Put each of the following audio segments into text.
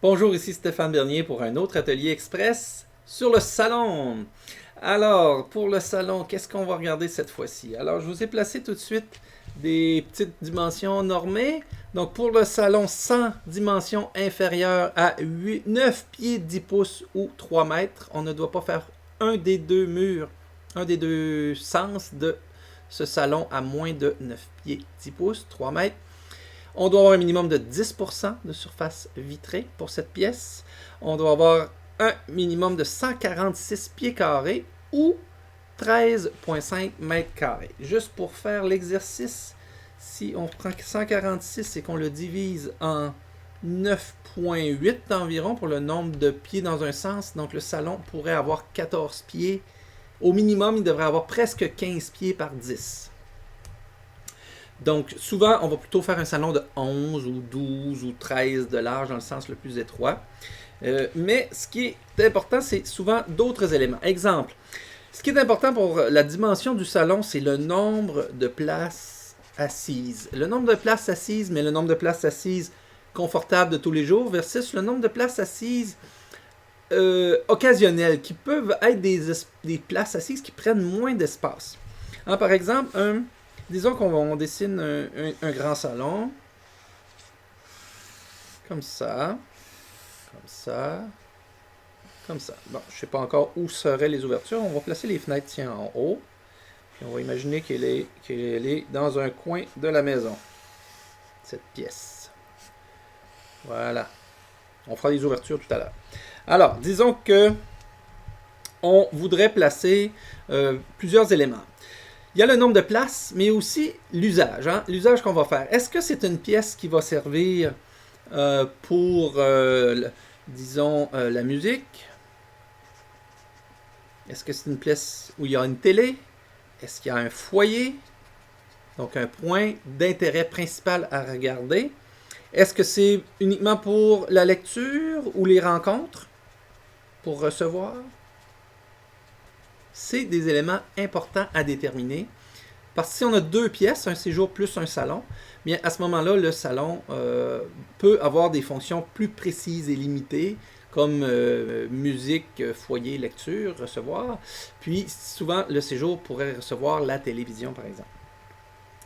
Bonjour, ici Stéphane Bernier pour un autre atelier express sur le salon. Alors, pour le salon, qu'est-ce qu'on va regarder cette fois-ci? Alors, je vous ai placé tout de suite des petites dimensions normées. Donc, pour le salon, 100 dimensions inférieures à 9 pieds 10 pouces ou 3 mètres. On ne doit pas faire un des deux murs, un des deux sens de ce salon à moins de 9 pieds 10 pouces, 3 mètres. On doit avoir un minimum de 10% de surface vitrée pour cette pièce. On doit avoir un minimum de 146 pieds carrés ou 13,5 mètres carrés. Juste pour faire l'exercice, si on prend 146 et qu'on le divise en 9,8 environ pour le nombre de pieds dans un sens, donc le salon pourrait avoir 14 pieds. Au minimum, il devrait avoir presque 15 pieds par 10. Donc, souvent, on va plutôt faire un salon de 11 ou 12 ou 13 de large dans le sens le plus étroit. Mais ce qui est important, c'est souvent d'autres éléments. Exemple, ce qui est important pour la dimension du salon, c'est le nombre de places assises. Le nombre de places assises, mais le nombre de places assises confortables de tous les jours versus le nombre de places assises occasionnelles, qui peuvent être des places assises qui prennent moins d'espace. Par exemple, disons qu'on dessine un grand salon, comme ça, comme ça, comme ça. Bon, je ne sais pas encore où seraient les ouvertures. On va placer les fenêtres, tiens, en haut. Puis on va imaginer qu'elle est dans un coin de la maison, cette pièce. Voilà. On fera les ouvertures tout à l'heure. Alors, disons que on voudrait placer plusieurs éléments. Il y a le nombre de places, mais aussi l'usage. L'usage qu'on va faire. Est-ce que c'est une pièce qui va servir pour, disons, la musique? Est-ce que c'est une pièce où il y a une télé? Est-ce qu'il y a un foyer? Donc, un point d'intérêt principal à regarder. Est-ce que c'est uniquement pour la lecture ou les rencontres? Pour recevoir? C'est des éléments importants à déterminer. Parce que si on a deux pièces, un séjour plus un salon, bien à ce moment-là, le salon peut avoir des fonctions plus précises et limitées, comme musique, foyer, lecture, recevoir. Puis souvent, le séjour pourrait recevoir la télévision, par exemple.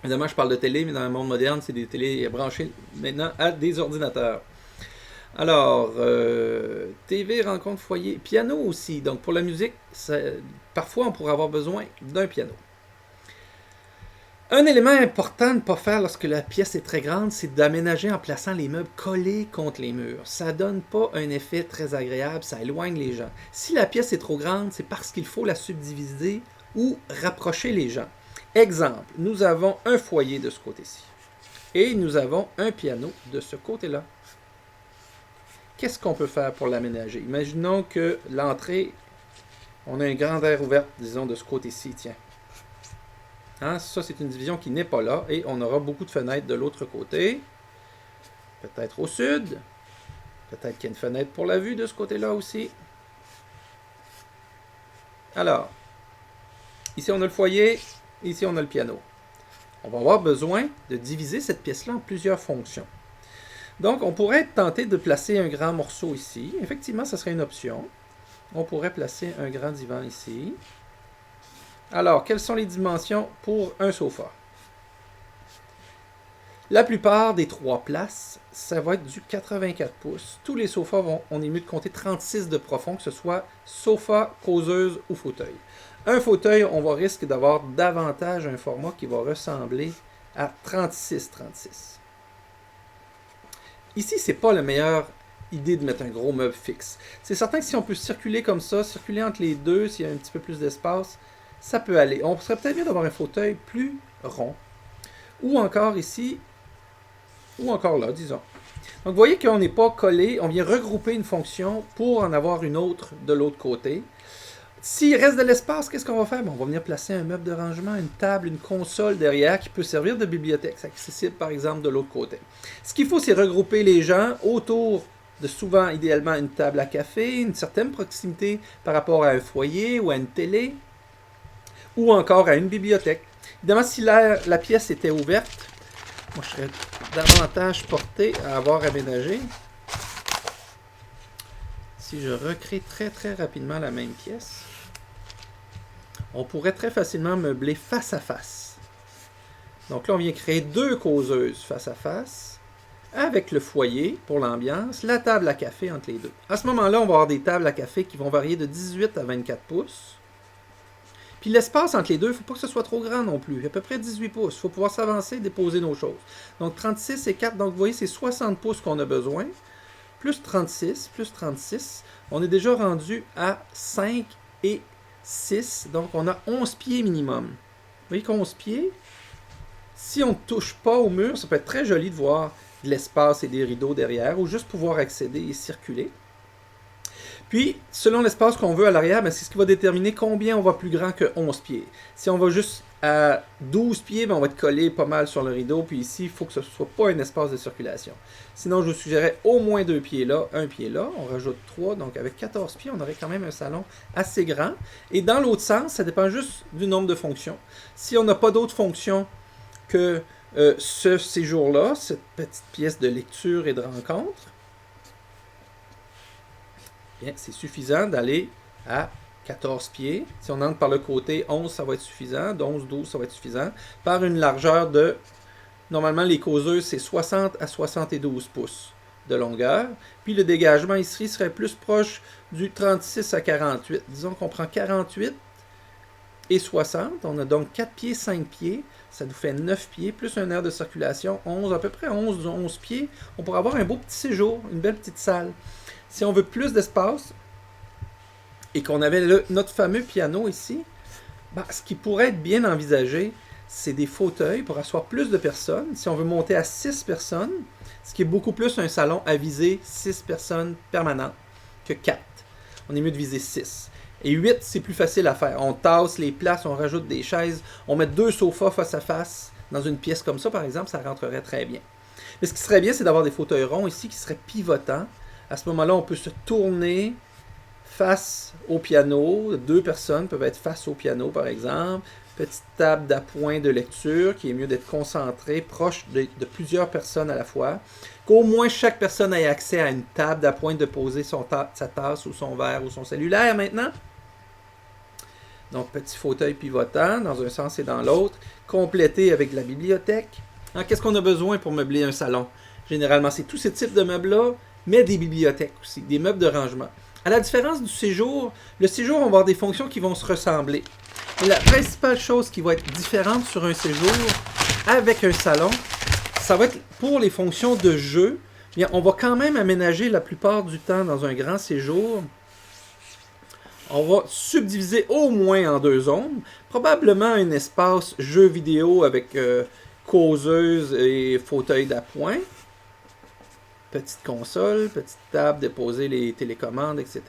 Évidemment, je parle de télé, mais dans le monde moderne, c'est des télés branchées maintenant à des ordinateurs. Alors, TV, rencontre, foyer, piano aussi. Donc, pour la musique, parfois, on pourrait avoir besoin d'un piano. Un élément important à ne pas faire lorsque la pièce est très grande, c'est d'aménager en plaçant les meubles collés contre les murs. Ça ne donne pas un effet très agréable, ça éloigne les gens. Si la pièce est trop grande, c'est parce qu'il faut la subdiviser ou rapprocher les gens. Exemple, nous avons un foyer de ce côté-ci et nous avons un piano de ce côté-là. Qu'est-ce qu'on peut faire pour l'aménager? Imaginons que l'entrée, on a une grande aire ouverte, disons, de ce côté-ci, tiens. Ça, c'est une division qui n'est pas là, et on aura beaucoup de fenêtres de l'autre côté. Peut-être au sud. Peut-être qu'il y a une fenêtre pour la vue de ce côté-là aussi. Alors, ici on a le foyer, ici on a le piano. On va avoir besoin de diviser cette pièce-là en plusieurs fonctions. Donc, on pourrait être tenté de placer un grand morceau ici. Effectivement, ça serait une option. On pourrait placer un grand divan ici. Alors, quelles sont les dimensions pour un sofa? La plupart des 3 places, ça va être du 84 pouces. Tous les sofas, on est mieux de compter 36 de profond, que ce soit sofa, causeuse ou fauteuil. Un fauteuil, on va risquer d'avoir davantage un format qui va ressembler à 36-36. Ici, ce n'est pas la meilleure idée de mettre un gros meuble fixe. C'est certain que si on peut circuler comme ça, circuler entre les deux, s'il y a un petit peu plus d'espace, ça peut aller. On serait peut-être bien d'avoir un fauteuil plus rond. Ou encore ici, ou encore là, disons. Donc, vous voyez qu'on n'est pas collé, on vient regrouper une fonction pour en avoir une autre de l'autre côté. S'il reste de l'espace, qu'est-ce qu'on va faire? On va venir placer un meuble de rangement, une table, une console derrière qui peut servir de bibliothèque. C'est accessible, par exemple, de l'autre côté. Ce qu'il faut, c'est regrouper les gens autour de souvent, idéalement, une table à café, une certaine proximité par rapport à un foyer ou à une télé, ou encore à une bibliothèque. Évidemment, si la pièce était ouverte, moi, je serais davantage porté à avoir aménagé si je recrée très rapidement la même pièce, on pourrait très facilement meubler face à face. Donc là, on vient créer 2 causeuses face à face, avec le foyer pour l'ambiance, la table à café entre les deux. À ce moment-là, on va avoir des tables à café qui vont varier de 18 à 24 pouces. Puis l'espace entre les deux, il ne faut pas que ce soit trop grand non plus. À peu près 18 pouces. Il faut pouvoir s'avancer et déposer nos choses. Donc 36 et 4, donc vous voyez, c'est 60 pouces qu'on a besoin. Plus 36, on est déjà rendu à 5 et 6. Donc on a 11 pieds minimum. Vous voyez qu'11 pieds, si on ne touche pas au mur, ça peut être très joli de voir de l'espace et des rideaux derrière, ou juste pouvoir accéder et circuler. Puis, selon l'espace qu'on veut à l'arrière, c'est ce qui va déterminer combien on va plus grand que 11 pieds. Si on va juste à 12 pieds, on va être collé pas mal sur le rideau. Puis ici, il faut que ce ne soit pas un espace de circulation. Sinon, je vous suggérais au moins 2 pieds là, 1 pied là. On rajoute 3. Donc, avec 14 pieds, on aurait quand même un salon assez grand. Et dans l'autre sens, ça dépend juste du nombre de fonctions. Si on n'a pas d'autres fonctions que ce séjour-là, cette petite pièce de lecture et de rencontre, bien, c'est suffisant d'aller à 14 pieds. Si on entre par le côté, 11, ça va être suffisant. 11, 12, ça va être suffisant. Par une largeur de... Normalement, les causeuses, c'est 60 à 72 pouces de longueur. Puis le dégagement ici serait plus proche du 36 à 48. Disons qu'on prend 48 et 60. On a donc 4 pieds, 5 pieds. Ça nous fait 9 pieds, plus un air de circulation, 11, à peu près 11 pieds. On pourra avoir un beau petit séjour, une belle petite salle. Si on veut plus d'espace et qu'on avait notre fameux piano ici, ce qui pourrait être bien envisagé, c'est des fauteuils pour asseoir plus de personnes. Si on veut monter à 6 personnes, ce qui est beaucoup plus un salon à viser 6 personnes permanentes que 4. On est mieux de viser 6. Et 8, c'est plus facile à faire. On tasse les places, on rajoute des chaises, on met 2 sofas face à face dans une pièce comme ça, par exemple, ça rentrerait très bien. Mais ce qui serait bien, c'est d'avoir des fauteuils ronds ici qui seraient pivotants. À ce moment-là, on peut se tourner face au piano. 2 personnes peuvent être face au piano, par exemple. Petite table d'appoint de lecture qui est mieux d'être concentrée, proche de plusieurs personnes à la fois. Qu'au moins chaque personne ait accès à une table d'appoint de poser sa tasse ou son verre ou son cellulaire maintenant. Donc, petit fauteuil pivotant dans un sens et dans l'autre, complété avec de la bibliothèque. Qu'est-ce qu'on a besoin pour meubler un salon? Généralement, c'est tous ces types de meubles-là, mais des bibliothèques aussi, des meubles de rangement. À la différence du séjour, le séjour, on va avoir des fonctions qui vont se ressembler. Mais la principale chose qui va être différente sur un séjour avec un salon, ça va être pour les fonctions de jeu. Bien, on va quand même aménager la plupart du temps dans un grand séjour. On va subdiviser au moins en 2 zones. Probablement un espace jeu vidéo avec causeuse et fauteuil d'appoint. Petite console, petite table, déposer les télécommandes, etc.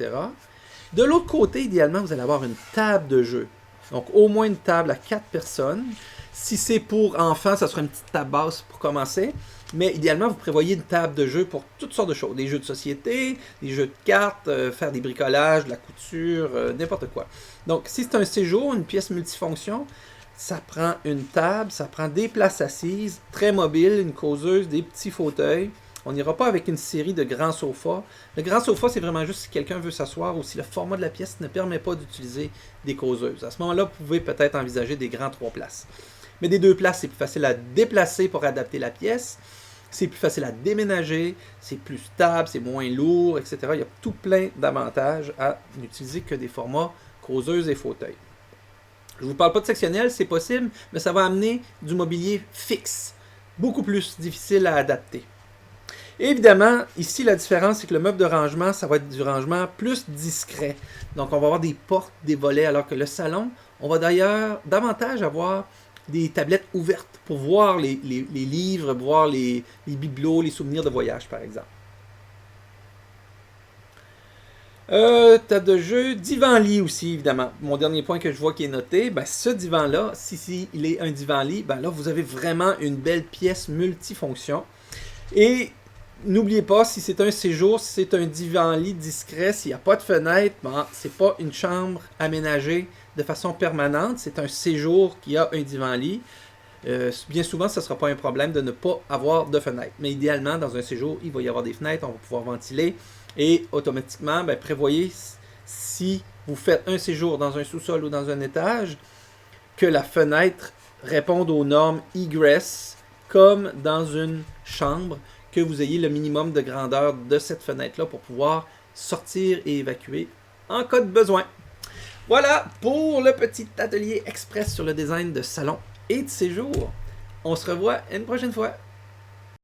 De l'autre côté, idéalement, vous allez avoir une table de jeu. Donc, au moins une table à 4 personnes. Si c'est pour enfants, ça sera une petite table basse pour commencer. Mais idéalement, vous prévoyez une table de jeu pour toutes sortes de choses. Des jeux de société, des jeux de cartes, faire des bricolages, de la couture, n'importe quoi. Donc, si c'est un séjour, une pièce multifonction, ça prend une table, ça prend des places assises, très mobiles, une causeuse, des petits fauteuils. On n'ira pas avec une série de grands sofas. Le grand sofa, c'est vraiment juste si quelqu'un veut s'asseoir ou si le format de la pièce ne permet pas d'utiliser des causeuses. À ce moment-là, vous pouvez peut-être envisager des grands 3 places. Mais des 2 places, c'est plus facile à déplacer pour adapter la pièce. C'est plus facile à déménager, c'est plus stable, c'est moins lourd, etc. Il y a tout plein d'avantages à n'utiliser que des formats causeuses et fauteuils. Je ne vous parle pas de sectionnel, c'est possible, mais ça va amener du mobilier fixe, beaucoup plus difficile à adapter. Et évidemment, ici, la différence, c'est que le meuble de rangement, ça va être du rangement plus discret. Donc, on va avoir des portes, des volets, alors que le salon, on va d'ailleurs davantage avoir des tablettes ouvertes pour voir les livres, voir les bibelots, les souvenirs de voyage, par exemple. Table de jeu, divan-lit aussi, évidemment. Mon dernier point que je vois qui est noté, ce divan-là, si il est un divan-lit, là, vous avez vraiment une belle pièce multifonction. Et n'oubliez pas, si c'est un séjour, si c'est un divan-lit discret, s'il n'y a pas de fenêtre, c'est pas une chambre aménagée de façon permanente, c'est un séjour qui a un divan-lit. Bien souvent, ce ne sera pas un problème de ne pas avoir de fenêtre. Mais idéalement, dans un séjour, il va y avoir des fenêtres, on va pouvoir ventiler. Et automatiquement, prévoyez, si vous faites un séjour dans un sous-sol ou dans un étage, que la fenêtre réponde aux normes egress, comme dans une chambre, que vous ayez le minimum de grandeur de cette fenêtre-là pour pouvoir sortir et évacuer en cas de besoin. Voilà pour le petit atelier express sur le design de salon et de séjour. On se revoit une prochaine fois.